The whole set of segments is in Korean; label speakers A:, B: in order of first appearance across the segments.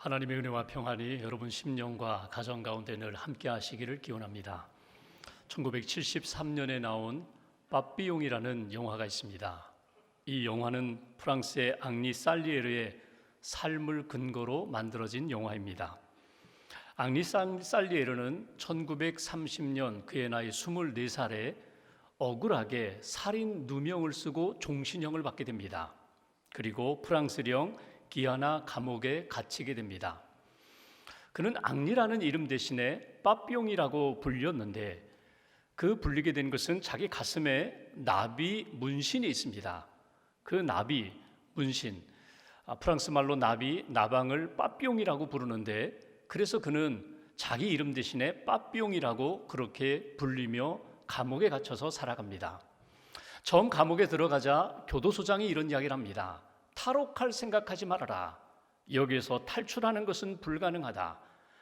A: 하나님의 은혜와 평안이 여러분 심령과 가정 가운데 늘 함께 하시기를 기원합니다. 1973년에 나온 빠삐용이라는 영화가 있습니다. 이 영화는 프랑스의 앙리 살리에르의 삶을 근거로 만들어진 영화입니다. 앙리 살리에르는 1930년 그의 나이 24살에 억울하게 살인 누명을 쓰고 종신형을 받게 됩니다. 그리고 프랑스령 기아나 감옥에 갇히게 됩니다. 그는 앙리라는 이름 대신에 빠삐용이라고 불렸는데 그 불리게 된 것은 자기 가슴에 나비 문신이 있습니다. 그 나비 문신, 프랑스 말로 나비, 나방을 빠삐용이라고 부르는데 그래서 그는 자기 이름 대신에 빠삐용이라고 그렇게 불리며 감옥에 갇혀서 살아갑니다. 처음 감옥에 들어가자 교도소장이 이런 이야기를 합니다. 탈옥할 생각하지 말아라. 여기에서 탈출하는 것은 불가능하다.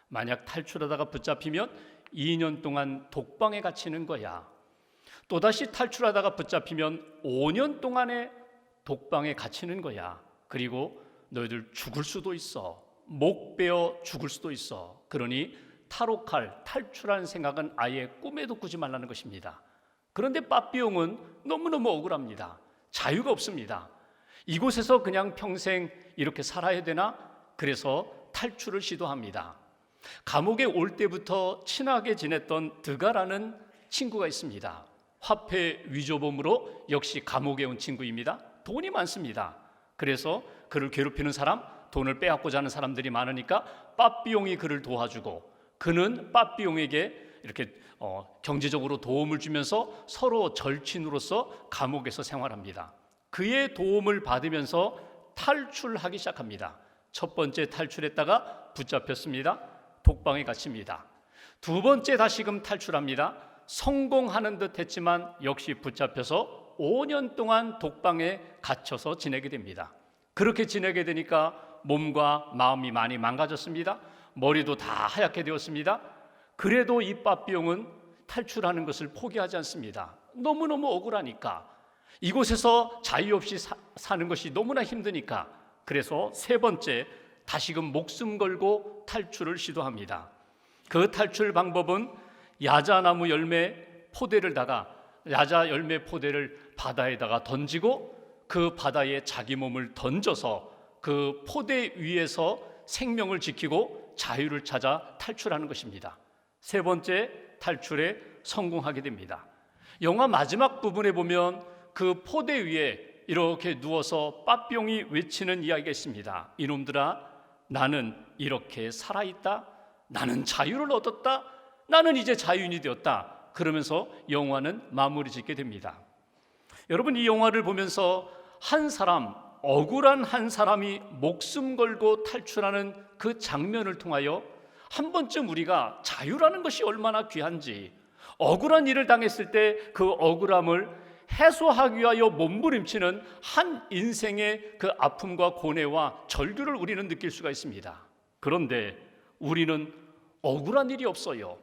A: 만약 탈출하다가 붙잡히면 2년 동안 독방에 갇히는 거야. 또다시 탈출하다가 붙잡히면 5년 동안의 독방에 갇히는 거야. 그리고 너희들 죽을 수도 있어. 목 베어 죽을 수도 있어. 그러니 탈출하는 생각은 아예 꿈에도 꾸지 말라는 것입니다. 그런데 빠삐용은 너무너무 억울합니다. 자유가 없습니다. 이곳에서 그냥 평생 이렇게 살아야 되나? 그래서 탈출을 시도합니다. 감옥에 올 때부터 친하게 지냈던 드가라는 친구가 있습니다. 화폐 위조범으로 역시 감옥에 온 친구입니다. 돈이 많습니다. 그래서 그를 괴롭히는 사람, 돈을 빼앗고자 하는 사람들이 많으니까 빠삐용이 그를 도와주고 그는 빠삐용에게 이렇게 경제적으로 도움을 주면서 서로 절친으로서 감옥에서 생활합니다. 그의 도움을 받으면서 탈출하기 시작합니다. 첫 번째 탈출했다가 붙잡혔습니다. 독방에 갇힙니다. 두 번째 다시금 탈출합니다. 성공하는 듯 했지만 역시 붙잡혀서 5년 동안 독방에 갇혀서 지내게 됩니다. 그렇게 지내게 되니까 몸과 마음이 많이 망가졌습니다. 머리도 다 하얗게 되었습니다. 그래도 이 빠삐용은 탈출하는 것을 포기하지 않습니다. 너무너무 억울하니까. 이곳에서 자유 없이 사는 것이 너무나 힘드니까. 그래서 세 번째 다시금 목숨 걸고 탈출을 시도합니다. 그 탈출 방법은 야자나무 열매 포대를 야자 열매 포대를 바다에다가 던지고 그 바다에 자기 몸을 던져서 그 포대 위에서 생명을 지키고 자유를 찾아 탈출하는 것입니다. 세 번째 탈출에 성공하게 됩니다. 영화 마지막 부분에 보면 그 포대 위에 이렇게 누워서 빠삐용이 외치는 이야기가 있습니다. 이놈들아, 나는 이렇게 살아있다. 나는 자유를 얻었다. 나는 이제 자유인이 되었다. 그러면서 영화는 마무리 짓게 됩니다. 여러분, 이 영화를 보면서 억울한 한 사람이 목숨 걸고 탈출하는 그 장면을 통하여 한 번쯤 우리가 자유라는 것이 얼마나 귀한지, 억울한 일을 당했을 때 그 억울함을 해소하기 위하여 몸부림치는 한 인생의 그 아픔과 고뇌와 절규를 우리는 느낄 수가 있습니다. 그런데 우리는 억울한 일이 없어요.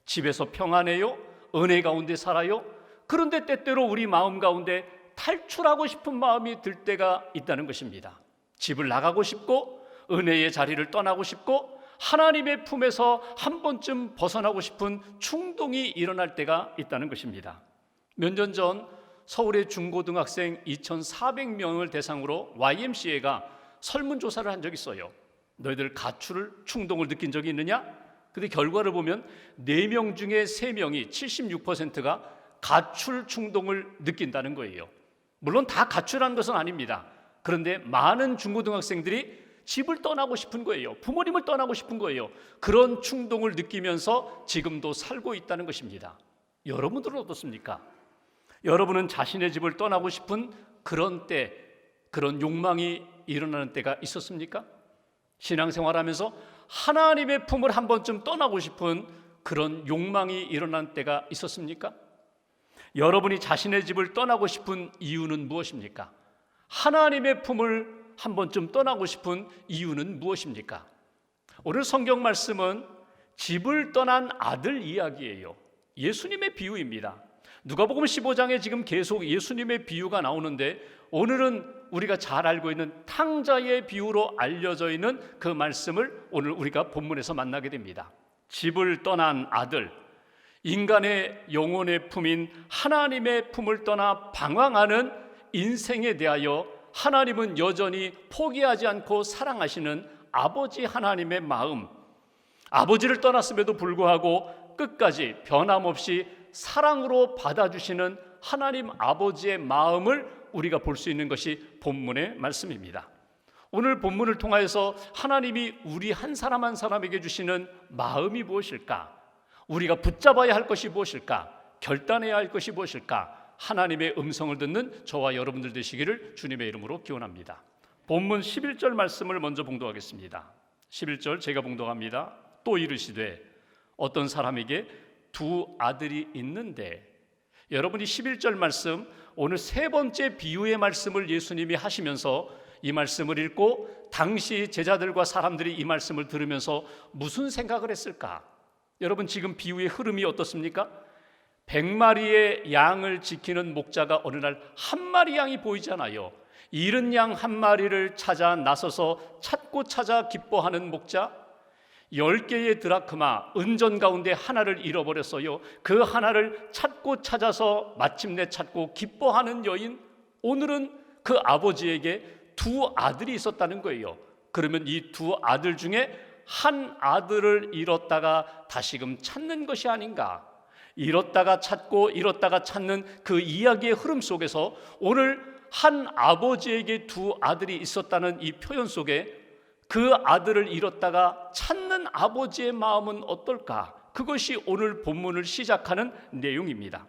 A: 집에서 평안해요. 은혜 가운데 살아요. 그런데 때때로 우리 마음 가운데 탈출하고 싶은 마음이 들 때가 있다는 것입니다. 집을 나가고 싶고 은혜의 자리를 떠나고 싶고 하나님의 품에서 한 번쯤 벗어나고 싶은 충동이 일어날 때가 있다는 것입니다. 몇 년 전 서울의 중고등학생 2,400명을 대상으로 YMCA가 설문조사를 한 적이 있어요. 너희들 가출 충동을 느낀 적이 있느냐? 근데 결과를 보면 4명 중에 3명이 76%가 가출 충동을 느낀다는 거예요. 물론 다 가출한 것은 아닙니다. 그런데 많은 중고등학생들이 집을 떠나고 싶은 거예요. 부모님을 떠나고 싶은 거예요. 그런 충동을 느끼면서 지금도 살고 있다는 것입니다. 여러분들은 어떻습니까? 여러분은 자신의 집을 떠나고 싶은 그런 때, 그런 욕망이 일어나는 때가 있었습니까? 신앙생활하면서 하나님의 품을 한 번쯤 떠나고 싶은 그런 욕망이 일어난 때가 있었습니까? 여러분이 자신의 집을 떠나고 싶은 이유는 무엇입니까? 하나님의 품을 한 번쯤 떠나고 싶은 이유는 무엇입니까? 오늘 성경 말씀은 집을 떠난 아들 이야기예요. 예수님의 비유입니다. 누가복음 15장에 지금 계속 예수님의 비유가 나오는데 오늘은 우리가 잘 알고 있는 탕자의 비유로 알려져 있는 그 말씀을 오늘 우리가 본문에서 만나게 됩니다. 집을 떠난 아들, 인간의 영혼의 품인 하나님의 품을 떠나 방황하는 인생에 대하여 하나님은 여전히 포기하지 않고 사랑하시는 아버지 하나님의 마음, 아버지를 떠났음에도 불구하고 끝까지 변함없이 사랑으로 받아주시는 하나님 아버지의 마음을 우리가 볼 수 있는 것이 본문의 말씀입니다. 오늘 본문을 통하여서 하나님이 우리 한 사람 한 사람에게 주시는 마음이 무엇일까? 우리가 붙잡아야 할 것이 무엇일까? 결단해야 할 것이 무엇일까? 하나님의 음성을 듣는 저와 여러분들 되시기를 주님의 이름으로 기원합니다. 본문 11절 말씀을 먼저 봉독하겠습니다. 11절 제가 봉독합니다. 또 이르시되 어떤 사람에게 두 아들이 있는데, 여러분이 11절 말씀, 오늘 세 번째 비유의 말씀을 예수님이 하시면서 이 말씀을 읽고 당시 제자들과 사람들이 이 말씀을 들으면서 무슨 생각을 했을까? 여러분, 지금 비유의 흐름이 어떻습니까? 100마리의 양을 지키는 목자가 어느 날 한 마리 양이 보이잖아요. 잃은 양 한 마리를 찾아 나서서 찾고 찾아 기뻐하는 목자, 10개의 드라크마, 은전 가운데 하나를 잃어버렸어요. 그 하나를 찾고 찾아서 마침내 찾고 기뻐하는 여인, 오늘은 그 아버지에게 두 아들이 있었다는 거예요. 그러면 이 두 아들 중에 한 아들을 잃었다가 다시금 찾는 것이 아닌가? 잃었다가 찾고 잃었다가 찾는 그 이야기의 흐름 속에서 오늘 한 아버지에게 두 아들이 있었다는 이 표현 속에 그 아들을 잃었다가 찾는 아버지의 마음은 어떨까? 그것이 오늘 본문을 시작하는 내용입니다.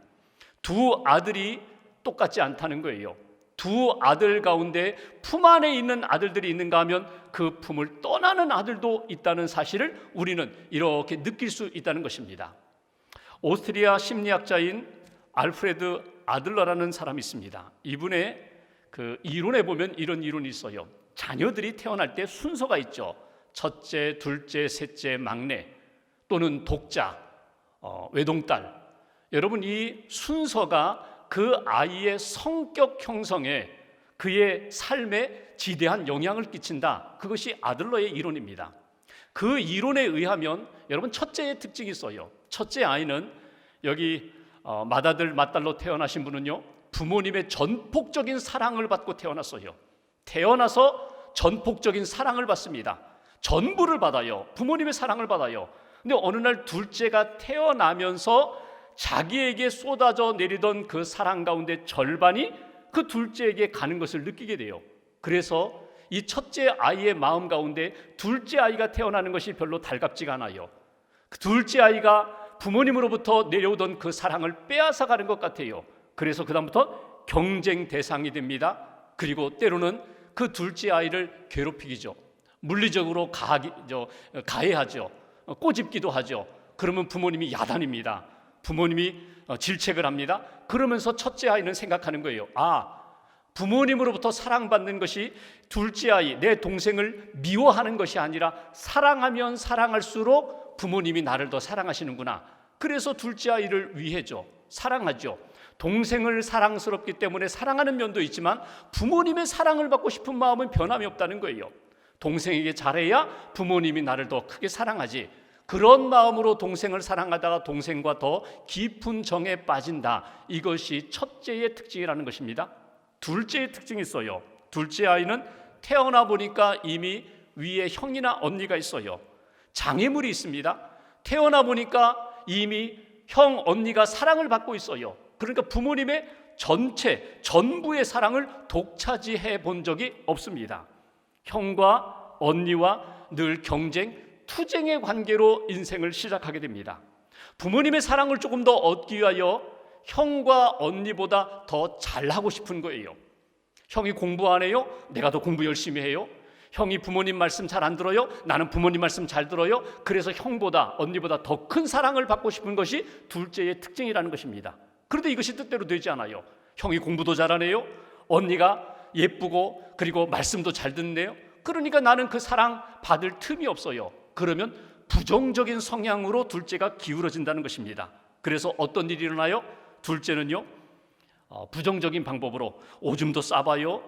A: 두 아들이 똑같지 않다는 거예요. 두 아들 가운데 품 안에 있는 아들들이 있는가 하면 그 품을 떠나는 아들도 있다는 사실을 우리는 이렇게 느낄 수 있다는 것입니다. 오스트리아 심리학자인 알프레드 아들러라는 사람이 있습니다. 이분의 그 이론에 보면 이런 이론이 있어요. 자녀들이 태어날 때 순서가 있죠. 첫째, 둘째, 셋째, 막내 또는 독자, 외동딸. 여러분, 이 순서가 그 아이의 성격 형성에, 그의 삶에 지대한 영향을 끼친다. 그것이 아들러의 이론입니다. 그 이론에 의하면 여러분, 첫째의 특징이 있어요. 첫째 아이는 여기 맏아들 맏딸로 태어나신 분은요, 부모님의 전폭적인 사랑을 받고 태어났어요. 태어나서 전폭적인 사랑을 받습니다. 전부를 받아요. 부모님의 사랑을 받아요. 근데 어느 날 둘째가 태어나면서 자기에게 쏟아져 내리던 그 사랑 가운데 절반이 그 둘째에게 가는 것을 느끼게 돼요. 그래서 이 첫째 아이의 마음 가운데 둘째 아이가 태어나는 것이 별로 달갑지가 않아요. 그 둘째 아이가 부모님으로부터 내려오던 그 사랑을 빼앗아 가는 것 같아요. 그래서 그다음부터 경쟁 대상이 됩니다. 그리고 때로는 그 둘째 아이를 괴롭히기죠. 물리적으로 가해하죠. 꼬집기도 하죠. 그러면 부모님이 야단입니다. 부모님이 질책을 합니다. 그러면서 첫째 아이는 생각하는 거예요. 부모님으로부터 사랑받는 것이 둘째 아이, 내 동생을 미워하는 것이 아니라 사랑하면 사랑할수록 부모님이 나를 더 사랑하시는구나. 그래서 둘째 아이를 위해죠. 사랑하죠. 동생을 사랑스럽기 때문에 사랑하는 면도 있지만 부모님의 사랑을 받고 싶은 마음은 변함이 없다는 거예요. 동생에게 잘해야 부모님이 나를 더 크게 사랑하지. 그런 마음으로 동생을 사랑하다가 동생과 더 깊은 정에 빠진다. 이것이 첫째의 특징이라는 것입니다. 둘째의 특징이 있어요. 둘째 아이는 태어나 보니까 이미 위에 형이나 언니가 있어요. 장애물이 있습니다. 태어나 보니까 이미 형, 언니가 사랑을 받고 있어요. 그러니까 부모님의 전부의 사랑을 독차지해 본 적이 없습니다. 형과 언니와 늘 경쟁, 투쟁의 관계로 인생을 시작하게 됩니다. 부모님의 사랑을 조금 더 얻기 위하여 형과 언니보다 더 잘하고 싶은 거예요. 형이 공부 안 해요? 내가 더 공부 열심히 해요. 형이 부모님 말씀 잘 안 들어요? 나는 부모님 말씀 잘 들어요. 그래서 형보다 언니보다 더 큰 사랑을 받고 싶은 것이 둘째의 특징이라는 것입니다. 그런데 이것이 뜻대로 되지 않아요. 형이 공부도 잘하네요. 언니가 예쁘고 그리고 말씀도 잘 듣네요. 그러니까 나는 그 사랑 받을 틈이 없어요. 그러면 부정적인 성향으로 둘째가 기울어진다는 것입니다. 그래서 어떤 일이 일어나요? 둘째는요, 부정적인 방법으로 오줌도 싸봐요.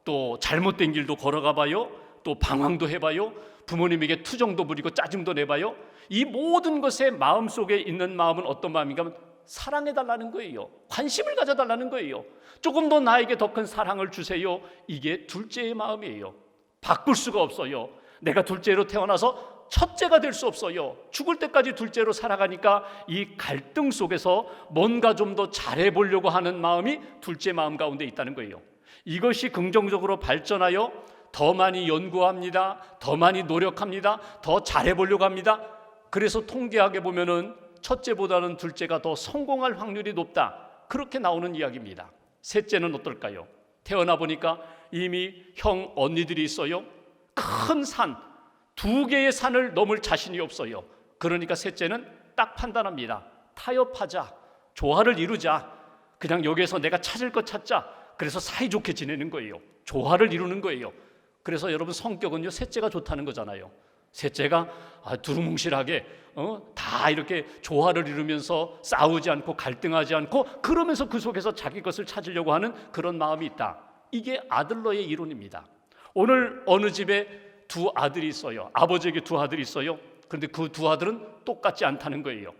A: 또 잘못된 길도 걸어가 봐요. 또 방황도 해봐요. 부모님에게 투정도 부리고 짜증도 내봐요. 이 모든 것에 마음속에 있는 마음은 어떤 마음인가 하면 사랑해달라는 거예요. 관심을 가져달라는 거예요. 조금 더 나에게 더 큰 사랑을 주세요. 이게 둘째의 마음이에요. 바꿀 수가 없어요. 내가 둘째로 태어나서 첫째가 될 수 없어요. 죽을 때까지 둘째로 살아가니까 이 갈등 속에서 뭔가 좀 더 잘해보려고 하는 마음이 둘째 마음 가운데 있다는 거예요. 이것이 긍정적으로 발전하여 더 많이 연구합니다. 더 많이 노력합니다. 더 잘해보려고 합니다. 그래서 통계학에 보면은 첫째보다는 둘째가 더 성공할 확률이 높다. 그렇게 나오는 이야기입니다. 셋째는 어떨까요? 태어나 보니까 이미 형, 언니들이 있어요. 큰 산, 2개의 산을 넘을 자신이 없어요. 그러니까 셋째는 딱 판단합니다. 타협하자, 조화를 이루자. 그냥 여기에서 내가 찾을 것 찾자. 그래서 사이좋게 지내는 거예요. 조화를 이루는 거예요. 그래서 여러분 성격은요, 셋째가 좋다는 거잖아요. 셋째가 두루뭉실하게 다 이렇게 조화를 이루면서 싸우지 않고 갈등하지 않고 그러면서 그 속에서 자기 것을 찾으려고 하는 그런 마음이 있다. 이게 아들러의 이론입니다. 오늘 어느 집에 2 아들이 있어요. 아버지에게 2 아들이 있어요. 그런데 그 2 아들은 똑같지 않다는 거예요.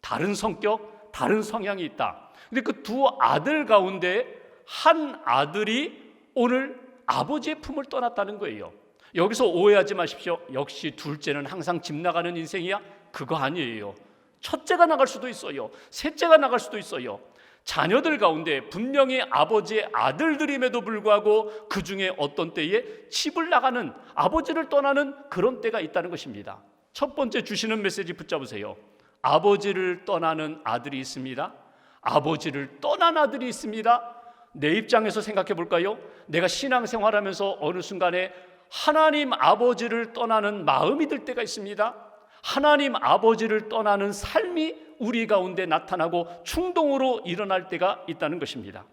A: 다른 성격, 다른 성향이 있다. 근데 그 2 아들 가운데 한 아들이 오늘 아버지의 품을 떠났다는 거예요. 여기서 오해하지 마십시오. 역시 둘째는 항상 집 나가는 인생이야? 그거 아니에요. 첫째가 나갈 수도 있어요. 셋째가 나갈 수도 있어요. 자녀들 가운데 분명히 아버지의 아들들임에도 불구하고 그 중에 어떤 때에 집을 나가는, 아버지를 떠나는 그런 때가 있다는 것입니다. 첫 번째 주시는 메시지 붙잡으세요. 아버지를 떠나는 아들이 있습니다. 아버지를 떠난 아들이 있습니다. 내 입장에서 생각해 볼까요? 내가 신앙생활하면서 어느 순간에 하나님 아버지를 떠나는 마음이 들 때가 있습니다. 하나님 아버지를 떠나는 삶이 우리 가운데 나타나고 충동으로 일어날 때가 있다는 것입니다.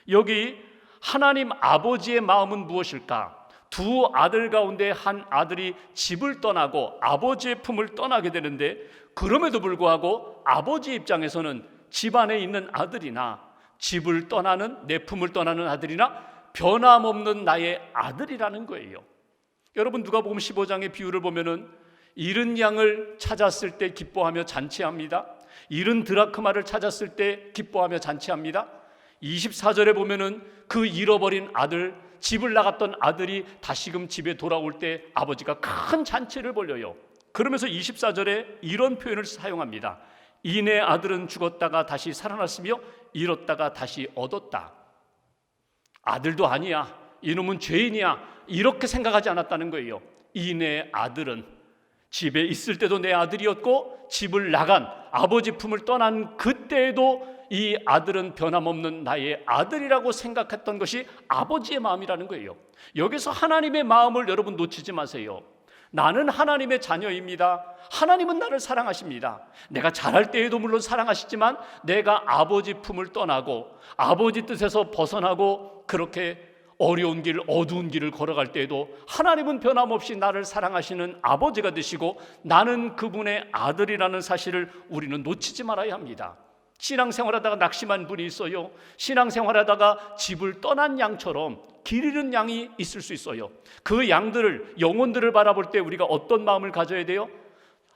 A: 여기 하나님 아버지의 마음은 무엇일까? 2 아들 가운데 한 아들이 집을 떠나고 아버지의 품을 떠나게 되는데, 그럼에도 불구하고 아버지 입장에서는 집안에 있는 아들이나 집을 떠나는, 내 품을 떠나는 아들이나 변함없는 나의 아들이라는 거예요. 여러분, 누가복음 15장의 비유를 보면은 잃은 양을 찾았을 때 기뻐하며 잔치합니다. 잃은 드라크마를 찾았을 때 기뻐하며 잔치합니다. 24절에 보면은 그 잃어버린 아들, 집을 나갔던 아들이 다시금 집에 돌아올 때 아버지가 큰 잔치를 벌여요. 그러면서 24절에 이런 표현을 사용합니다. 이내 아들은 죽었다가 다시 살아났으며 잃었다가 다시 얻었다. 아들도 아니야, 이놈은 죄인이야, 이렇게 생각하지 않았다는 거예요. 이내 아들은 집에 있을 때도 내 아들이었고 집을 나간 아버지 품을 떠난 그때에도 이 아들은 변함없는 나의 아들이라고 생각했던 것이 아버지의 마음이라는 거예요. 여기서 하나님의 마음을 여러분 놓치지 마세요. 나는 하나님의 자녀입니다. 하나님은 나를 사랑하십니다. 내가 잘할 때에도 물론 사랑하시지만 내가 아버지 품을 떠나고 아버지 뜻에서 벗어나고 그렇게 어려운 길, 어두운 길을 걸어갈 때에도 하나님은 변함없이 나를 사랑하시는 아버지가 되시고 나는 그분의 아들이라는 사실을 우리는 놓치지 말아야 합니다. 신앙생활하다가 낙심한 분이 있어요. 신앙생활하다가 집을 떠난 양처럼 길 잃은 양이 있을 수 있어요. 그 양들을, 영혼들을 바라볼 때 우리가 어떤 마음을 가져야 돼요?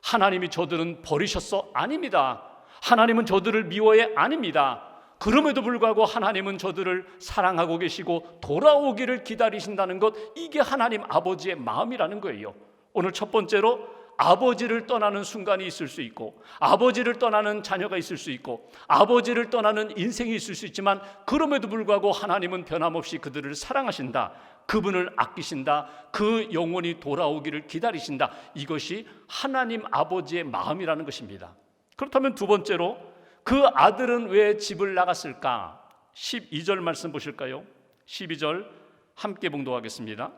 A: 하나님이 저들은 버리셨어? 아닙니다. 하나님은 저들을 미워해? 아닙니다. 그럼에도 불구하고 하나님은 저들을 사랑하고 계시고 돌아오기를 기다리신다는 것, 이게 하나님 아버지의 마음이라는 거예요. 오늘 첫 번째로 아버지를 떠나는 순간이 있을 수 있고 아버지를 떠나는 자녀가 있을 수 있고 아버지를 떠나는 인생이 있을 수 있지만 그럼에도 불구하고 하나님은 변함없이 그들을 사랑하신다. 그분을 아끼신다. 그 영혼이 돌아오기를 기다리신다. 이것이 하나님 아버지의 마음이라는 것입니다. 그렇다면 두 번째로 그 아들은 왜 집을 나갔을까? 12절 말씀 보실까요? 12절 함께 봉독하겠습니다.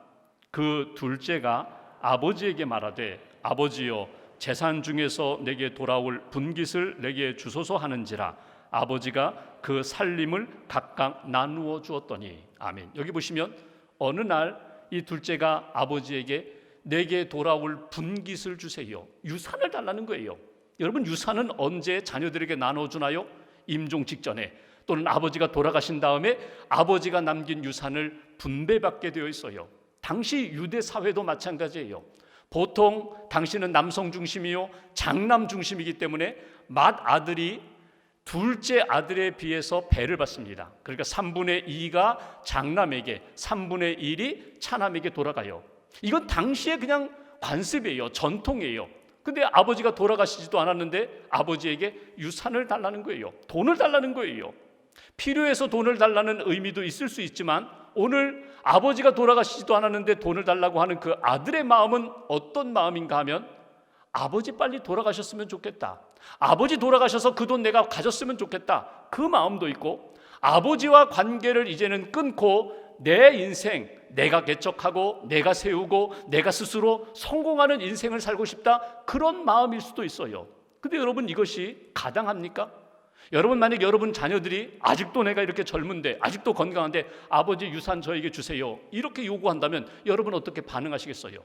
A: 그 둘째가 아버지에게 말하되 아버지여 재산 중에서 내게 돌아올 분깃을 내게 주소서 하는지라. 아버지가 그 살림을 각각 나누어 주었더니. 아멘. 여기 보시면 어느 날 이 둘째가 아버지에게 내게 돌아올 분깃을 주세요. 유산을 달라는 거예요. 여러분, 유산은 언제 자녀들에게 나눠주나요? 임종 직전에. 또는 아버지가 돌아가신 다음에 아버지가 남긴 유산을 분배받게 되어 있어요. 당시 유대 사회도 마찬가지예요. 보통 당시는 남성 중심이요 장남 중심이기 때문에 맏아들이 둘째 아들에 비해서 배를 받습니다. 그러니까 3분의 2가 장남에게, 3분의 1이 차남에게 돌아가요. 이건 당시에 그냥 관습이에요. 전통이에요. 근데 아버지가 돌아가시지도 않았는데 아버지에게 유산을 달라는 거예요. 돈을 달라는 거예요. 필요해서 돈을 달라는 의미도 있을 수 있지만 오늘 아버지가 돌아가시지도 않았는데 돈을 달라고 하는 그 아들의 마음은 어떤 마음인가 하면 아버지 빨리 돌아가셨으면 좋겠다. 아버지 돌아가셔서 그 돈 내가 가졌으면 좋겠다. 그 마음도 있고 아버지와 관계를 이제는 끊고 내 인생 내가 개척하고 내가 세우고 내가 스스로 성공하는 인생을 살고 싶다. 그런 마음일 수도 있어요. 근데 여러분 이것이 가당합니까? 여러분 만약 여러분 자녀들이 아직도 내가 이렇게 젊은데 아직도 건강한데 아버지 유산 저에게 주세요 이렇게 요구한다면 여러분 어떻게 반응하시겠어요?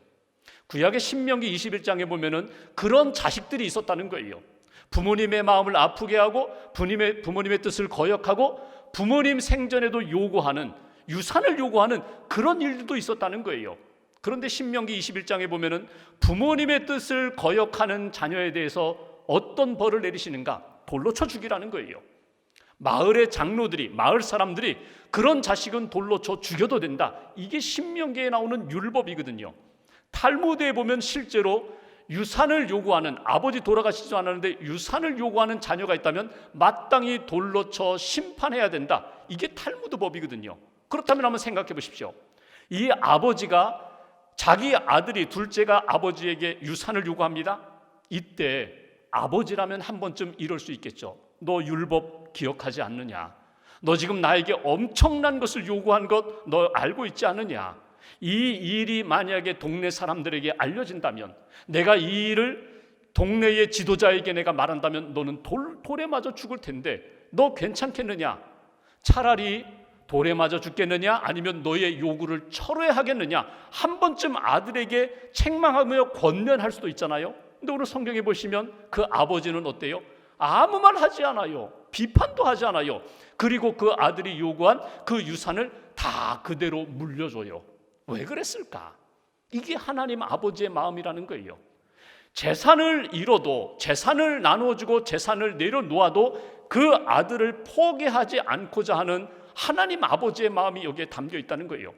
A: 구약의 신명기 21장에 보면은 그런 자식들이 있었다는 거예요. 부모님의 마음을 아프게 하고 부모님의 뜻을 거역하고 부모님 생전에도 요구하는 유산을 요구하는 그런 일들도 있었다는 거예요. 그런데 신명기 21장에 보면은 부모님의 뜻을 거역하는 자녀에 대해서 어떤 벌을 내리시는가? 돌로 쳐 죽이라는 거예요. 마을의 장로들이, 마을 사람들이 그런 자식은 돌로 쳐 죽여도 된다. 이게 신명기에 나오는 율법이거든요. 탈무드에 보면 실제로 유산을 요구하는, 아버지 돌아가시지 않았는데 유산을 요구하는 자녀가 있다면 마땅히 돌로 쳐 심판해야 된다. 이게 탈무드 법이거든요. 그렇다면 한번 생각해 보십시오. 이 아버지가 자기 아들이 둘째가 아버지에게 유산을 요구합니다. 이때 아버지라면 한 번쯤 이럴 수 있겠죠. 너 율법 기억하지 않느냐? 너 지금 나에게 엄청난 것을 요구한 것 너 알고 있지 않느냐? 이 일이 만약에 동네 사람들에게 알려진다면, 내가 이 일을 동네의 지도자에게 내가 말한다면 너는 돌에 맞아 죽을 텐데 너 괜찮겠느냐? 차라리 돌에 맞아 죽겠느냐? 아니면 너의 요구를 철회하겠느냐? 한 번쯤 아들에게 책망하며 권면할 수도 있잖아요. 근데 오늘 성경에 보시면 그 아버지는 어때요? 아무 말 하지 않아요. 비판도 하지 않아요. 그리고 그 아들이 요구한 그 유산을 다 그대로 물려줘요. 왜 그랬을까? 이게 하나님 아버지의 마음이라는 거예요. 재산을 잃어도, 재산을 나누어주고 재산을 내려놓아도 그 아들을 포기하지 않고자 하는 하나님 아버지의 마음이 여기에 담겨 있다는 거예요.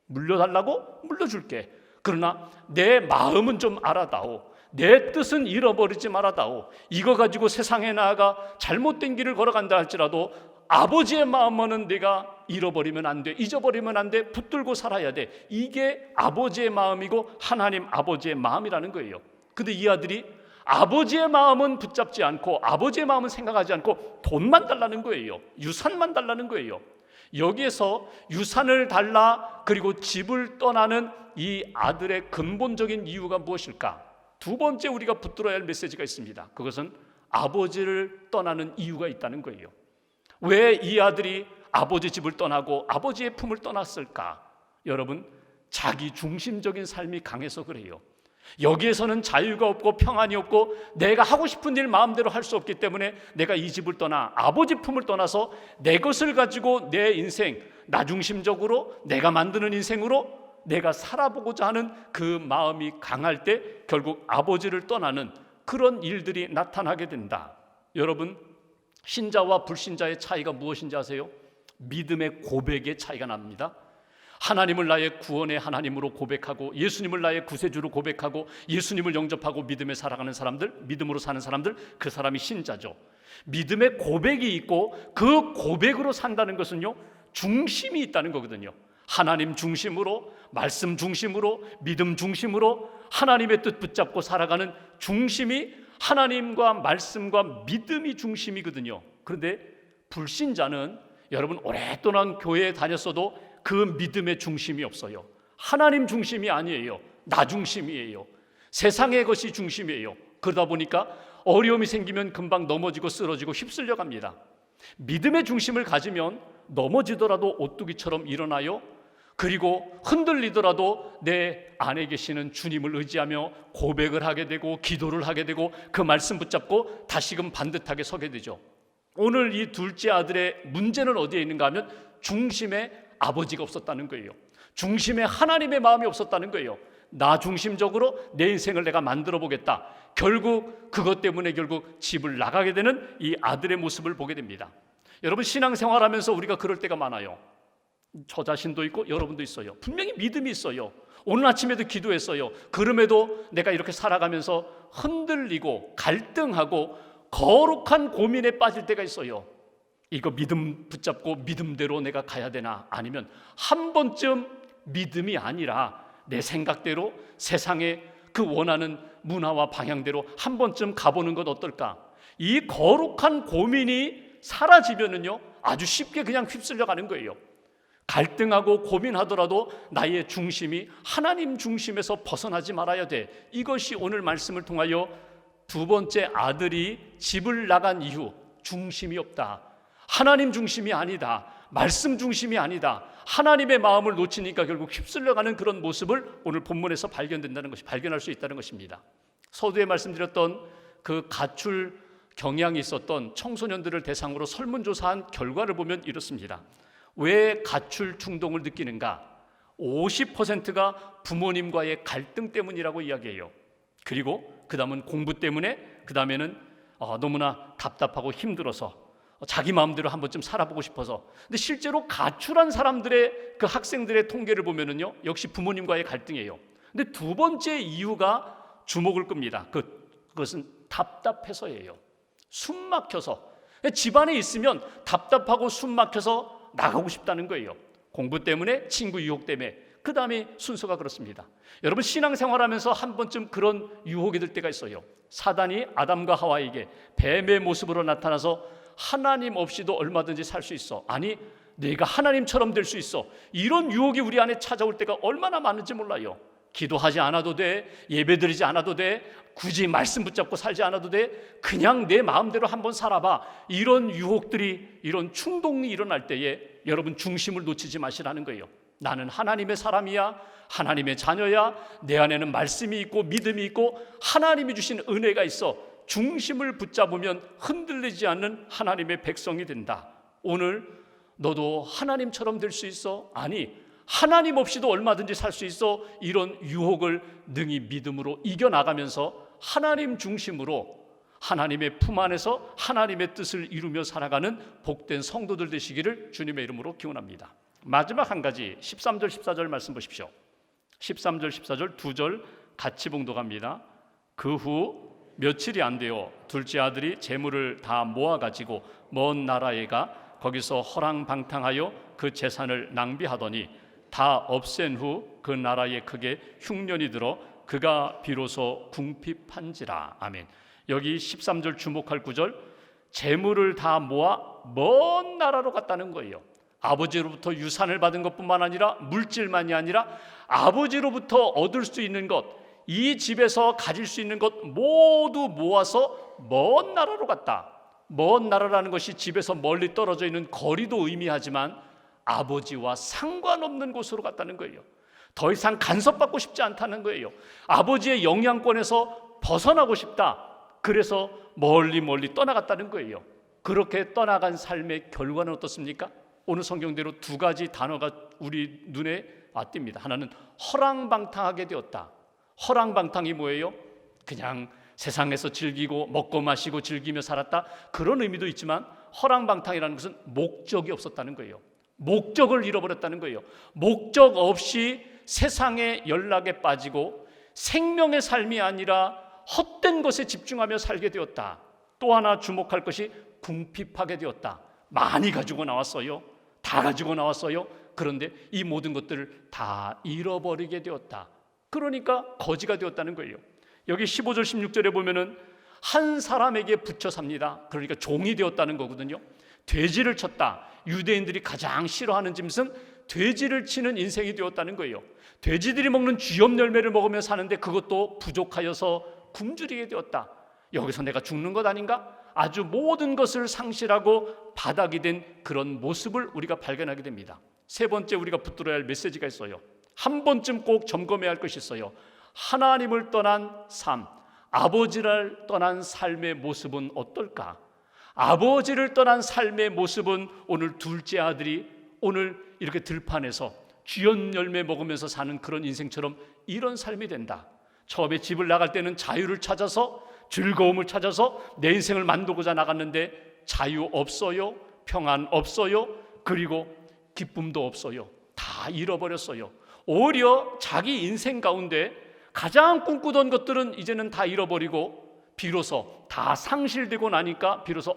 A: 물려달라고? 물려줄게. 그러나 내 마음은 좀 알아다오. 내 뜻은 잃어버리지 말아다오. 이거 가지고 세상에 나아가 잘못된 길을 걸어간다 할지라도 아버지의 마음은 내가 잃어버리면 안 돼. 잊어버리면 안 돼. 붙들고 살아야 돼. 이게 아버지의 마음이고 하나님 아버지의 마음이라는 거예요. 근데 이 아들이 아버지의 마음은 붙잡지 않고 아버지의 마음은 생각하지 않고 돈만 달라는 거예요. 유산만 달라는 거예요. 여기에서 유산을 달라 그리고 집을 떠나는 이 아들의 근본적인 이유가 무엇일까? 두 번째 우리가 붙들어야 할 메시지가 있습니다. 그것은 아버지를 떠나는 이유가 있다는 거예요. 왜 이 아들이 아버지 집을 떠나고 아버지의 품을 떠났을까? 여러분, 자기 중심적인 삶이 강해서 그래요. 여기에서는 자유가 없고 평안이 없고 내가 하고 싶은 일 마음대로 할 수 없기 때문에 내가 이 집을 떠나 아버지 품을 떠나서 내 것을 가지고 내 인생, 나 중심적으로 내가 만드는 인생으로 내가 살아보고자 하는 그 마음이 강할 때 결국 아버지를 떠나는 그런 일들이 나타나게 된다. 여러분, 신자와 불신자의 차이가 무엇인지 아세요? 믿음의 고백의 차이가 납니다. 하나님을 나의 구원의 하나님으로 고백하고 예수님을 나의 구세주로 고백하고 예수님을 영접하고 믿음에 살아가는 사람들, 믿음으로 사는 사람들, 그 사람이 신자죠. 믿음의 고백이 있고 그 고백으로 산다는 것은요, 중심이 있다는 거거든요. 하나님 중심으로, 말씀 중심으로, 믿음 중심으로 하나님의 뜻 붙잡고 살아가는 중심이 하나님과 말씀과 믿음이 중심이거든요. 그런데 불신자는 여러분 오랫동안 교회에 다녔어도 그 믿음의 중심이 없어요. 하나님 중심이 아니에요. 나 중심이에요. 세상의 것이 중심이에요. 그러다 보니까 어려움이 생기면 금방 넘어지고 쓰러지고 휩쓸려 갑니다. 믿음의 중심을 가지면 넘어지더라도 오뚜기처럼 일어나요. 그리고 흔들리더라도 내 안에 계시는 주님을 의지하며 고백을 하게 되고 기도를 하게 되고 그 말씀 붙잡고 다시금 반듯하게 서게 되죠. 오늘 이 둘째 아들의 문제는 어디에 있는가 하면 중심에 아버지가 없었다는 거예요. 중심에 하나님의 마음이 없었다는 거예요. 나 중심적으로 내 인생을 내가 만들어 보겠다. 결국 그것 때문에 결국 집을 나가게 되는 이 아들의 모습을 보게 됩니다. 여러분, 신앙생활하면서 우리가 그럴 때가 많아요. 저 자신도 있고 여러분도 있어요. 분명히 믿음이 있어요. 오늘 아침에도 기도했어요. 그럼에도 내가 이렇게 살아가면서 흔들리고 갈등하고 거룩한 고민에 빠질 때가 있어요. 이거 믿음 붙잡고 믿음대로 내가 가야 되나, 아니면 한 번쯤 믿음이 아니라 내 생각대로 세상의 그 원하는 문화와 방향대로 한 번쯤 가보는 건 어떨까? 이 거룩한 고민이 사라지면은요, 아주 쉽게 그냥 휩쓸려 가는 거예요. 갈등하고 고민하더라도 나의 중심이 하나님 중심에서 벗어나지 말아야 돼. 이것이 오늘 말씀을 통하여 두 번째 아들이 집을 나간 이후 중심이 없다, 하나님 중심이 아니다, 말씀 중심이 아니다, 하나님의 마음을 놓치니까 결국 휩쓸려가는 그런 모습을 오늘 본문에서 발견할 수 있다는 것입니다. 서두에 말씀드렸던 그 가출 경향이 있었던 청소년들을 대상으로 설문조사한 결과를 보면 이렇습니다. 왜 가출 충동을 느끼는가? 50%가 부모님과의 갈등 때문이라고 이야기해요. 그리고 그 다음은 공부 때문에, 그 다음에는 너무나 답답하고 힘들어서 자기 마음대로 한 번쯤 살아보고 싶어서. 근데 실제로 가출한 사람들의 그 학생들의 통계를 보면은요, 역시 부모님과의 갈등이에요. 근데 두 번째 이유가 주목을 끕니다. 그것은 답답해서예요. 숨 막혀서. 집안에 있으면 답답하고 숨 막혀서 나가고 싶다는 거예요. 공부 때문에, 친구 유혹 때문에. 그 다음에 순서가 그렇습니다. 여러분, 신앙생활하면서 한 번쯤 그런 유혹이 들 때가 있어요. 사단이 아담과 하와에게 뱀의 모습으로 나타나서 하나님 없이도 얼마든지 살 수 있어, 아니 내가 하나님처럼 될 수 있어, 이런 유혹이 우리 안에 찾아올 때가 얼마나 많은지 몰라요. 기도하지 않아도 돼, 예배드리지 않아도 돼, 굳이 말씀 붙잡고 살지 않아도 돼, 그냥 내 마음대로 한번 살아봐. 이런 유혹들이, 이런 충동이 일어날 때에 여러분 중심을 놓치지 마시라는 거예요. 나는 하나님의 사람이야, 하나님의 자녀야, 내 안에는 말씀이 있고 믿음이 있고 하나님이 주신 은혜가 있어. 중심을 붙잡으면 흔들리지 않는 하나님의 백성이 된다. 오늘 너도 하나님처럼 될 수 있어? 아니, 하나님 없이도 얼마든지 살 수 있어. 이런 유혹을 능히 믿음으로 이겨나가면서 하나님 중심으로 하나님의 품 안에서 하나님의 뜻을 이루며 살아가는 복된 성도들 되시기를 주님의 이름으로 기원합니다. 마지막 한 가지, 13절 14절 말씀 보십시오. 13절 14절 두 절 같이 봉독합니다. 그 후 며칠이 안 되어 둘째 아들이 재물을 다 모아가지고 먼 나라에 가 거기서 허랑방탕하여 그 재산을 낭비하더니 다 없앤 후 그 나라에 크게 흉년이 들어 그가 비로소 궁핍한지라. 아멘. 여기 13절 주목할 구절, 재물을 다 모아 먼 나라로 갔다는 거예요. 아버지로부터 유산을 받은 것뿐만 아니라 물질만이 아니라 아버지로부터 얻을 수 있는 것, 이 집에서 가질 수 있는 것 모두 모아서 먼 나라로 갔다. 먼 나라라는 것이 집에서 멀리 떨어져 있는 거리도 의미하지만 아버지와 상관없는 곳으로 갔다는 거예요. 더 이상 간섭받고 싶지 않다는 거예요. 아버지의 영향권에서 벗어나고 싶다. 그래서 멀리 떠나갔다는 거예요. 그렇게 떠나간 삶의 결과는 어떻습니까? 오늘 성경대로 두 가지 단어가 우리 눈에 띕니다. 하나는 허랑방탕하게 되었다. 허랑방탕이 뭐예요? 그냥 세상에서 즐기고 먹고 마시고 즐기며 살았다, 그런 의미도 있지만 허랑방탕이라는 것은 목적이 없었다는 거예요. 목적을 잃어버렸다는 거예요. 목적 없이 세상의 연락에 빠지고 생명의 삶이 아니라 헛된 것에 집중하며 살게 되었다. 또 하나 주목할 것이 궁핍하게 되었다. 많이 가지고 나왔어요. 다 가지고 나왔어요. 그런데 이 모든 것들을 다 잃어버리게 되었다. 그러니까 거지가 되었다는 거예요. 여기 15절 16절에 보면은 한 사람에게 붙여 삽니다. 그러니까 종이 되었다는 거거든요. 돼지를 쳤다. 유대인들이 가장 싫어하는 짐승 돼지를 치는 인생이 되었다는 거예요. 돼지들이 먹는 쥐염 열매를 먹으며 사는데 그것도 부족하여서 굶주리게 되었다. 여기서 내가 죽는 것 아닌가? 아주 모든 것을 상실하고 바닥이 된 그런 모습을 우리가 발견하게 됩니다. 세 번째 우리가 붙들어야 할 메시지가 있어요. 한 번쯤 꼭 점검해야 할 것이 있어요. 하나님을 떠난 삶, 아버지를 떠난 삶의 모습은 어떨까? 아버지를 떠난 삶의 모습은 오늘 둘째 아들이 오늘 이렇게 들판에서 쥐연 열매 먹으면서 사는 그런 인생처럼 이런 삶이 된다. 처음에 집을 나갈 때는 자유를 찾아서 즐거움을 찾아서 내 인생을 만들고자 나갔는데 자유 없어요, 평안 없어요, 그리고 기쁨도 없어요. 다 잃어버렸어요. 오히려 자기 인생 가운데 가장 꿈꾸던 것들은 이제는 다 잃어버리고 비로소 다 상실되고 나니까 비로소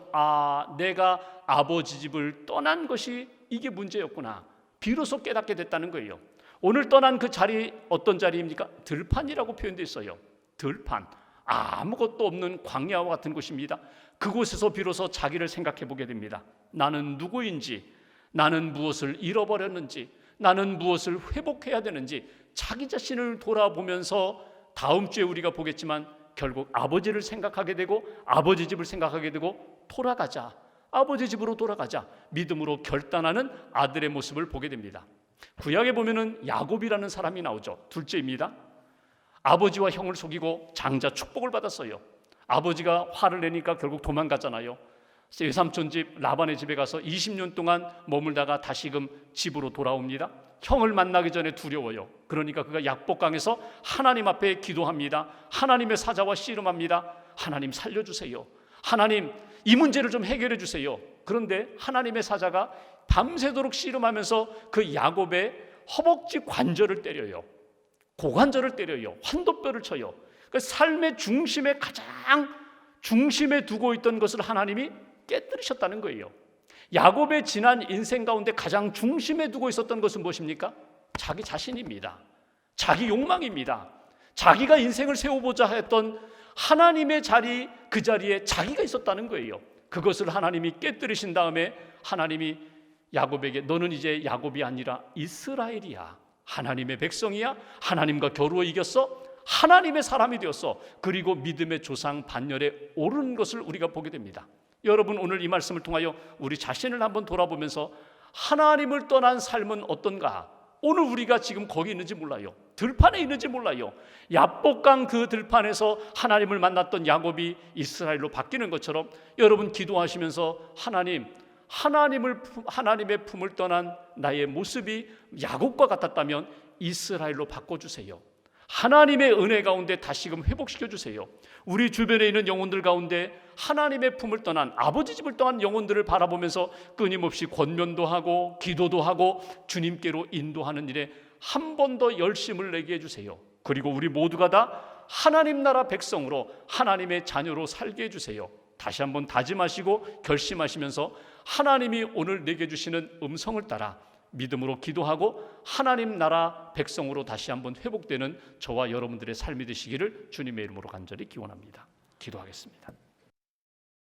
A: 내가 아버지 집을 떠난 것이 이게 문제였구나, 비로소 깨닫게 됐다는 거예요. 오늘 떠난 그 자리 어떤 자리입니까? 들판이라고 표현되어 있어요. 들판, 아무것도 없는 광야와 같은 곳입니다. 그곳에서 비로소 자기를 생각해 보게 됩니다. 나는 누구인지, 나는 무엇을 잃어버렸는지, 나는 무엇을 회복해야 되는지 자기 자신을 돌아보면서 다음 주에 우리가 보겠지만 결국 아버지를 생각하게 되고 아버지 집을 생각하게 되고 돌아가자, 아버지 집으로 돌아가자 믿음으로 결단하는 아들의 모습을 보게 됩니다. 구약에 보면은 야곱이라는 사람이 나오죠. 둘째입니다. 아버지와 형을 속이고 장자 축복을 받았어요. 아버지가 화를 내니까 결국 도망가잖아요. 외삼촌 집 라반의 집에 가서 20년 동안 머물다가 다시금 집으로 돌아옵니다. 형을 만나기 전에 두려워요. 그러니까 그가 약복강에서 하나님 앞에 기도합니다. 하나님의 사자와 씨름합니다. 하나님 살려주세요. 하나님 이 문제를 좀 해결해 주세요. 그런데 하나님의 사자가 밤새도록 씨름하면서 그 야곱의 허벅지 관절을 때려요. 고관절을 때려요. 환도뼈를 쳐요. 그 삶의 중심에 가장 중심에 두고 있던 것을 하나님이 깨뜨리셨다는 거예요. 야곱의 지난 인생 가운데 가장 중심에 두고 있었던 것은 무엇입니까? 자기 자신입니다. 자기 욕망입니다. 자기가 인생을 세워보자 했던 하나님의 자리, 그 자리에 자기가 있었다는 거예요. 그것을 하나님이 깨뜨리신 다음에 하나님이 야곱에게 너는 이제 야곱이 아니라 이스라엘이야. 하나님의 백성이야. 하나님과 겨루어 이겼어. 하나님의 사람이 되었어. 그리고 믿음의 조상 반열에 오른 것을 우리가 보게 됩니다. 여러분 오늘 이 말씀을 통하여 우리 자신을 한번 돌아보면서 하나님을 떠난 삶은 어떤가? 오늘 우리가 지금 거기 있는지 몰라요. 들판에 있는지 몰라요. 야복강 그 들판에서 하나님을 만났던 야곱이 이스라엘로 바뀌는 것처럼 여러분 기도하시면서 하나님의 품을 떠난 나의 모습이 야곱과 같았다면 이스라엘로 바꿔주세요. 하나님의 은혜 가운데 다시금 회복시켜 주세요. 우리 주변에 있는 영혼들 가운데 하나님의 품을 떠난 아버지 집을 떠난 영혼들을 바라보면서 끊임없이 권면도 하고 기도도 하고 주님께로 인도하는 일에 한 번 더 열심을 내게 해주세요. 그리고 우리 모두가 다 하나님 나라 백성으로 하나님의 자녀로 살게 해주세요. 다시 한번 다짐하시고 결심하시면서 하나님이 오늘 내게 주시는 음성을 따라 믿음으로 기도하고 하나님 나라 백성으로 다시 한번 회복되는 저와 여러분들의 삶이 되시기를 주님의 이름으로 간절히 기원합니다. 기도하겠습니다.